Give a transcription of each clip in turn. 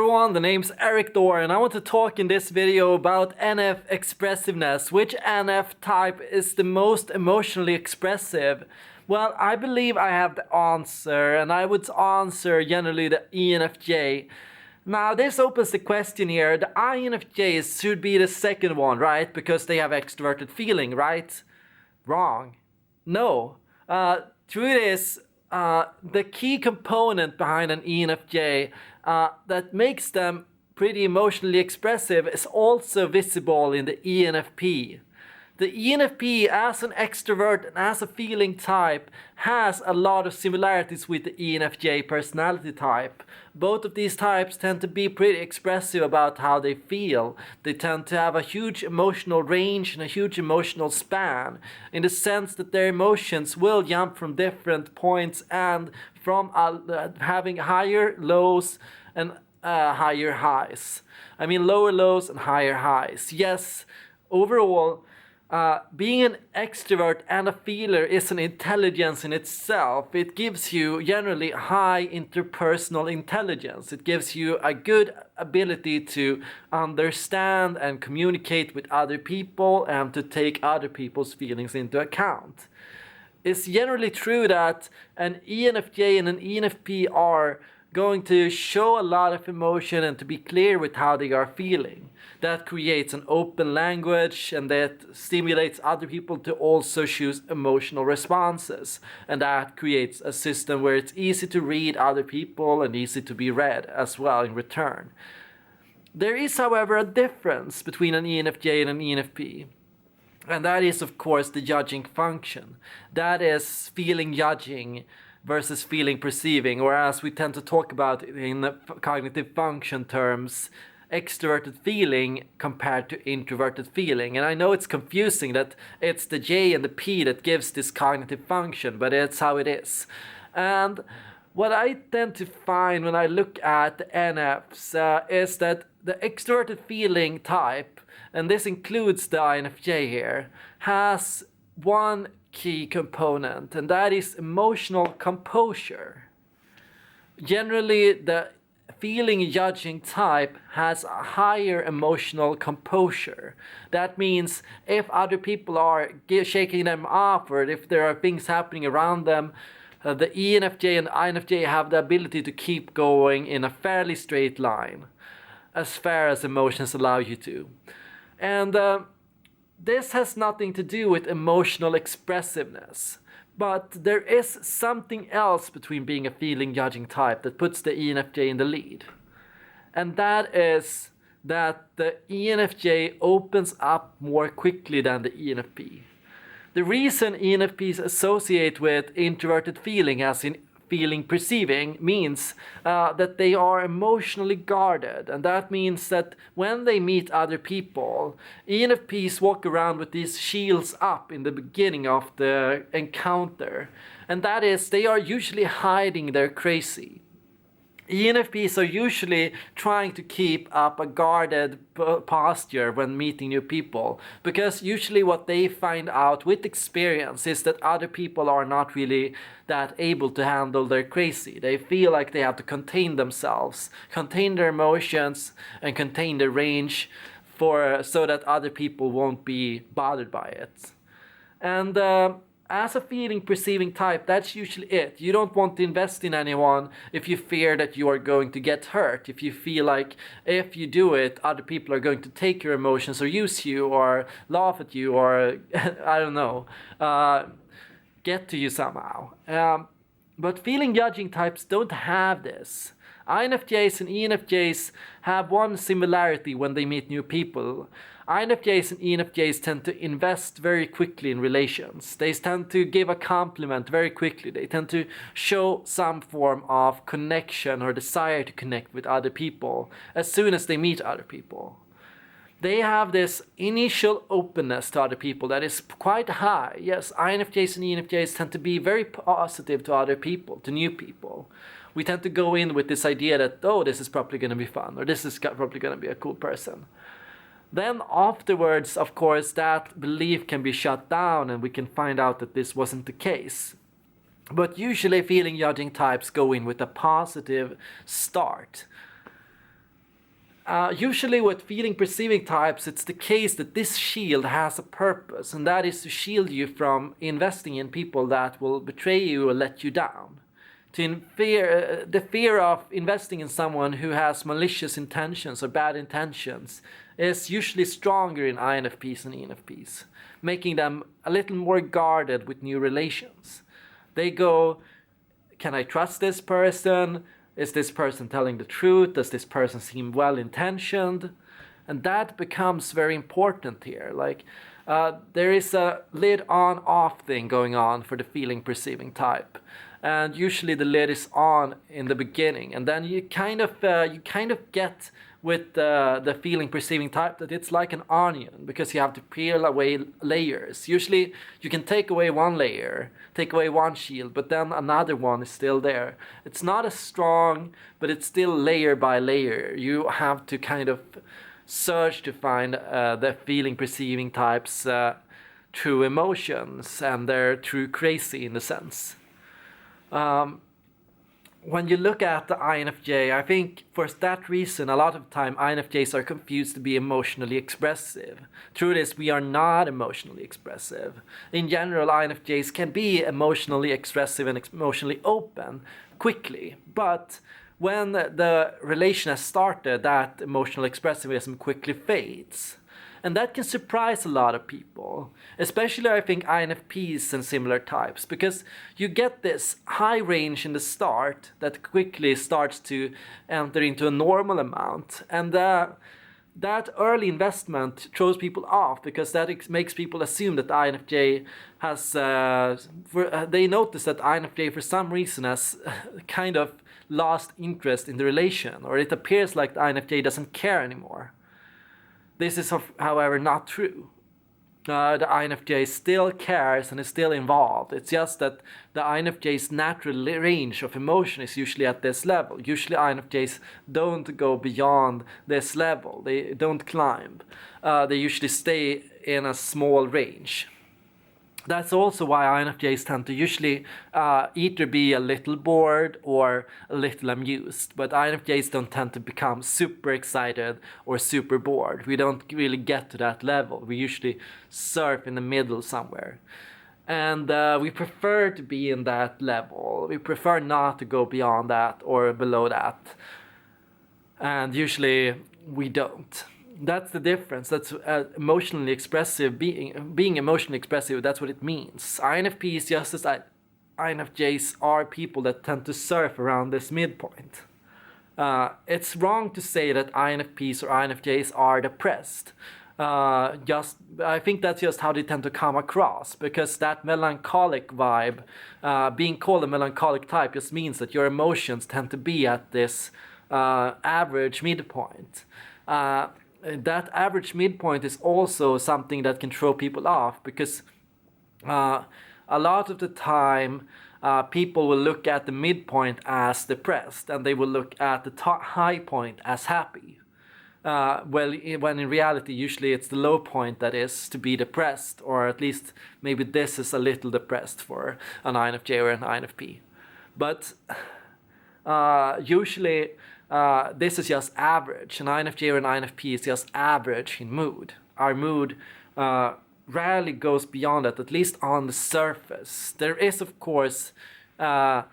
everyone, the name's Eric Dorr and I want to talk in this video about NF expressiveness. Which NF type is the most emotionally expressive? Well, I believe I have the answer, and I would answer generally the ENFJ. Now, this opens the question here. The INFJs should be the second one, right? Because they have extroverted feeling, right? Wrong. No. Truth is, the key component behind an ENFJ that makes them pretty emotionally expressive is also visible in the ENFP. The ENFP, as an extrovert and as a feeling type, has a lot of similarities with the ENFJ personality type. Both of these types tend to be pretty expressive about how they feel. They tend to have a huge emotional range and a huge emotional span, in the sense that their emotions will jump from different points and from having higher lows and higher highs. I mean lower lows and higher highs. Yes, overall, being an extrovert and a feeler is an intelligence in itself. It gives you generally high interpersonal intelligence. It gives you a good ability to understand and communicate with other people and to take other people's feelings into account. It's generally true that an ENFJ and an ENFP are going to show a lot of emotion and to be clear with how they are feeling. That creates an open language, and that stimulates other people to also choose emotional responses. And that creates a system where it's easy to read other people and easy to be read as well in return. There is, however, a difference between an ENFJ and an ENFP. And that is, of course, the judging function. That is feeling judging versus feeling perceiving, or as we tend to talk about in the cognitive function terms, extroverted feeling compared to introverted feeling. And I know it's confusing that it's the J and the P that gives this cognitive function, but it's how it is. And what I tend to find when I look at the NFs is that the extroverted feeling type, and this includes the INFJ here, has one key component, and that is emotional composure. Generally, the feeling judging type has a higher emotional composure. That means if other people are shaking them off, or if there are things happening around them, the ENFJ and INFJ have the ability to keep going in a fairly straight line, as far as emotions allow you to. And this has nothing to do with emotional expressiveness, but there is something else between being a feeling judging type that puts the ENFJ in the lead. And that is that the ENFJ opens up more quickly than the ENFP. The reason ENFPs associate with introverted feeling, as in feeling perceiving, means that they are emotionally guarded. And that means that when they meet other people, ENFPs walk around with these shields up in the beginning of the encounter. And that is, they are usually hiding their crazy. ENFPs are usually trying to keep up a guarded posture when meeting new people, because usually what they find out with experience is that other people are not really that able to handle their crazy. They feel like they have to contain themselves, contain their emotions, and contain their range so that other people won't be bothered by it. And as a feeling perceiving type, that's usually it. You don't want to invest in anyone if you fear that you are going to get hurt. If you feel like if you do it, other people are going to take your emotions or use you or laugh at you or, I don't know, get to you somehow. But feeling judging types don't have this. INFJs and ENFJs have one similarity when they meet new people. INFJs and ENFJs tend to invest very quickly in relations. They tend to give a compliment very quickly. They tend to show some form of connection or desire to connect with other people as soon as they meet other people. They have this initial openness to other people that is quite high. Yes, INFJs and ENFJs tend to be very positive to other people, to new people. We tend to go in with this idea that, oh, this is probably going to be fun, or this is probably going to be a cool person. Then afterwards, of course, that belief can be shut down and we can find out that this wasn't the case. But usually feeling judging types go in with a positive start. Usually with feeling perceiving types, it's the case that this shield has a purpose, and that is to shield you from investing in people that will betray you or let you down. The fear of investing in someone who has malicious intentions or bad intentions is usually stronger in INFPs and ENFPs, making them a little more guarded with new relations. They go, can I trust this person? Is this person telling the truth? Does this person seem well-intentioned? And that becomes very important here. Like, there is a lid on-off thing going on for the feeling perceiving type. And usually the lid is on in the beginning. And then you kind of get with the feeling perceiving type that it's like an onion, because you have to peel away layers. Usually you can take away one layer, take away one shield, but then another one is still there. It's not as strong, but it's still layer by layer. You have to kind of search to find the feeling perceiving types true emotions and their true crazy in a sense. When you look at the INFJ, I think for that reason, a lot of time INFJs are confused to be emotionally expressive. Truth is, we are not emotionally expressive. In general, INFJs can be emotionally expressive and emotionally open quickly, but when the relation has started, that emotional expressivism quickly fades. And that can surprise a lot of people, especially I think INFPs and similar types, because you get this high range in the start that quickly starts to enter into a normal amount. And that early investment throws people off, because that makes people assume that INFJ has, they notice that INFJ for some reason has kind of lost interest in the relation, or it appears like the INFJ doesn't care anymore. This is, however, not true. The INFJ still cares and is still involved. It's just that the INFJ's natural range of emotion is usually at this level. Usually INFJs don't go beyond this level. They don't climb. They usually stay in a small range. That's also why INFJs tend to usually either be a little bored or a little amused. But INFJs don't tend to become super excited or super bored. We don't really get to that level. We usually surf in the middle somewhere. And we prefer to be in that level. We prefer not to go beyond that or below that. And usually we don't. That's the difference. That's emotionally expressive. Being emotionally expressive, that's what it means. INFPs, just as INFJs, are people that tend to surf around this midpoint. It's wrong to say that INFPs or INFJs are depressed. I think that's just how they tend to come across, because that melancholic vibe, being called a melancholic type, just means that your emotions tend to be at this average midpoint. That average midpoint is also something that can throw people off, because a lot of the time people will look at the midpoint as depressed, and they will look at the high point as happy. When in reality, usually it's the low point that is to be depressed, or at least maybe this is a little depressed for an INFJ or an INFP. But usually this is just average. An INFJ or an INFP is just average in mood. Our mood rarely goes beyond that, at least on the surface. There is, of course, the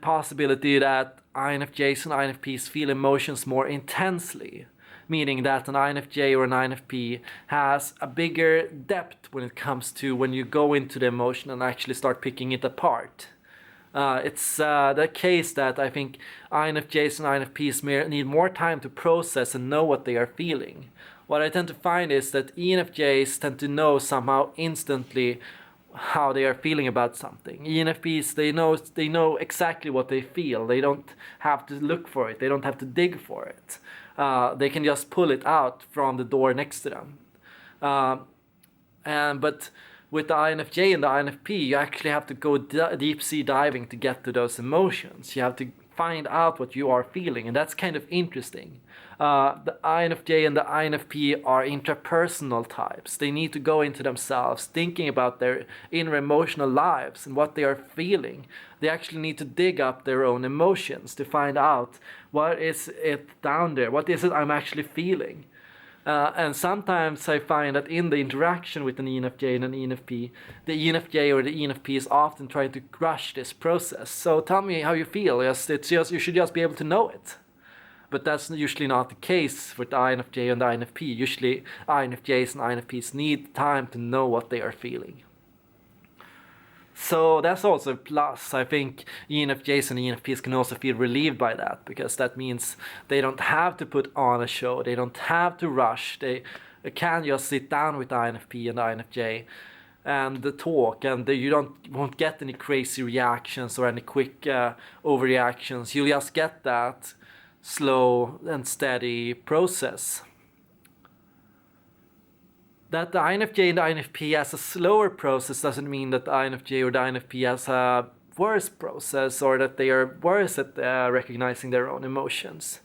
possibility that INFJs and INFPs feel emotions more intensely, meaning that an INFJ or an INFP has a bigger depth when it comes to when you go into the emotion and actually start picking it apart. It's the case that I think INFJs and INFPs need more time to process and know what they are feeling. What I tend to find is that ENFJs tend to know somehow instantly how they are feeling about something. ENFPs, they know exactly what they feel. They don't have to look for it. They don't have to dig for it. They can just pull it out from the door next to them. But with the INFJ and the INFP, you actually have to go deep sea diving to get to those emotions. You have to find out what you are feeling, and that's kind of interesting. The INFJ and the INFP are interpersonal types. They need to go into themselves, thinking about their inner emotional lives and what they are feeling. They actually need to dig up their own emotions to find out what is it down there, what is it I'm actually feeling. And sometimes I find that in the interaction with an ENFJ and an ENFP, the ENFJ or the ENFP is often trying to rush this process. So tell me how you feel. Yes, you should just be able to know it. But that's usually not the case with the INFJ and the INFP. Usually INFJs and INFPs need time to know what they are feeling. So that's also a plus. I think ENFJs and ENFPs can also feel relieved by that, because that means they don't have to put on a show. They don't have to rush. They can just sit down with the INFP and the INFJ and talk, and you won't get any crazy reactions or any quick overreactions. You'll just get that slow and steady process. That the INFJ and the INFP has a slower process doesn't mean that the INFJ or the INFP has a worse process, or that they are worse at recognizing their own emotions.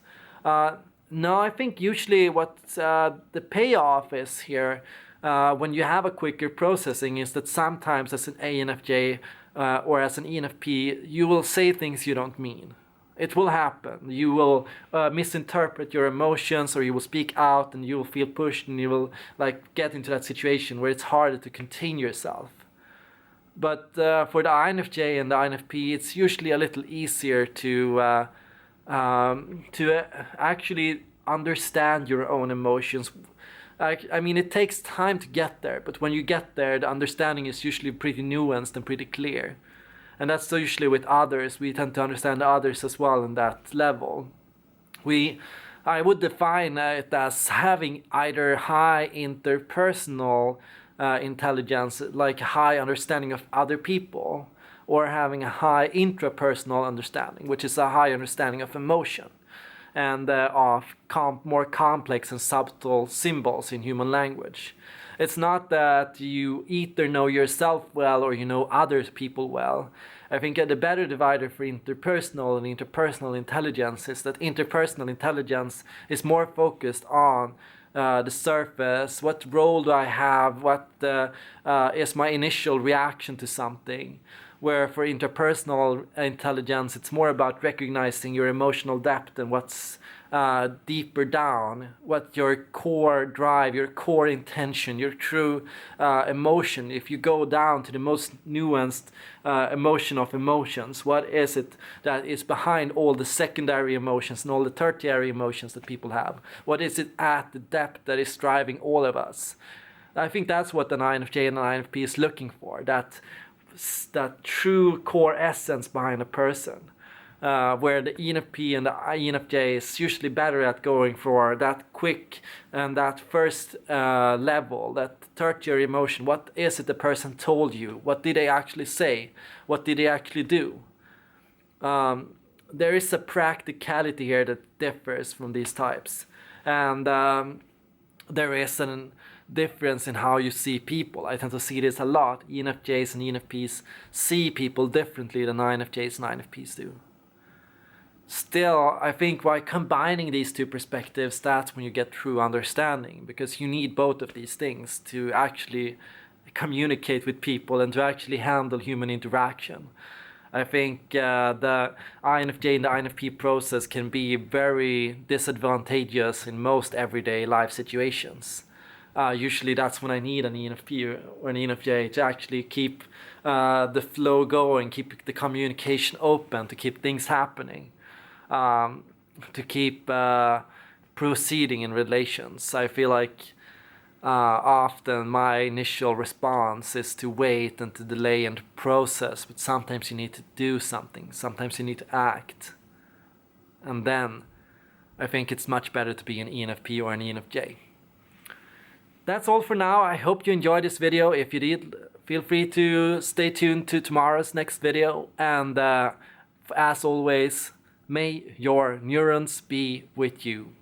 No, I think usually what the payoff is here when you have a quicker processing is that sometimes as an ENFJ or as an ENFP, you will say things you don't mean. It will happen. You will misinterpret your emotions, or you will speak out and you will feel pushed, and you will get into that situation where it's harder to contain yourself. But for the INFJ and the INFP, it's usually a little easier to actually understand your own emotions. I mean, it takes time to get there, but when you get there, the understanding is usually pretty nuanced and pretty clear. And that's usually with others. We tend to understand others as well on that level. I would define it as having either high interpersonal intelligence, like high understanding of other people, or having a high intrapersonal understanding, which is a high understanding of emotion and of more complex and subtle symbols in human language. It's not that you either know yourself well or you know other people well. I think the better divider for interpersonal and interpersonal intelligence is that interpersonal intelligence is more focused on the surface. What role do I have? What is my initial reaction to something? Where for interpersonal intelligence, it's more about recognizing your emotional depth and what's deeper down, what your core drive, your core intention, your true emotion. If you go down to the most nuanced emotion of emotions, what is it that is behind all the secondary emotions and all the tertiary emotions that people have? What is it at the depth that is driving all of us? I think that's what an INFJ and an INFP is looking for, that true core essence behind a person. Where the ENFP and the ENFJ is usually better at going for that quick and that first level, that tertiary emotion. What is it the person told you? What did they actually say? What did they actually do? There is a practicality here that differs from these types. And there is a difference in how you see people. I tend to see this a lot. ENFJs and ENFPs see people differently than INFJs and INFPs do. Still, I think by combining these two perspectives, that's when you get true understanding, because you need both of these things to actually communicate with people and to actually handle human interaction. I think the INFJ and the INFP process can be very disadvantageous in most everyday life situations. Usually that's when I need an ENFP or an ENFJ to actually keep the flow going, keep the communication open, to keep things happening. To keep proceeding in relations. I feel like often my initial response is to wait and to delay and to process, but sometimes you need to do something, sometimes you need to act. And then I think it's much better to be an ENFP or an ENFJ. That's all for now. I hope you enjoyed this video. If you did, feel free to stay tuned to tomorrow's next video. And as always, may your neurons be with you.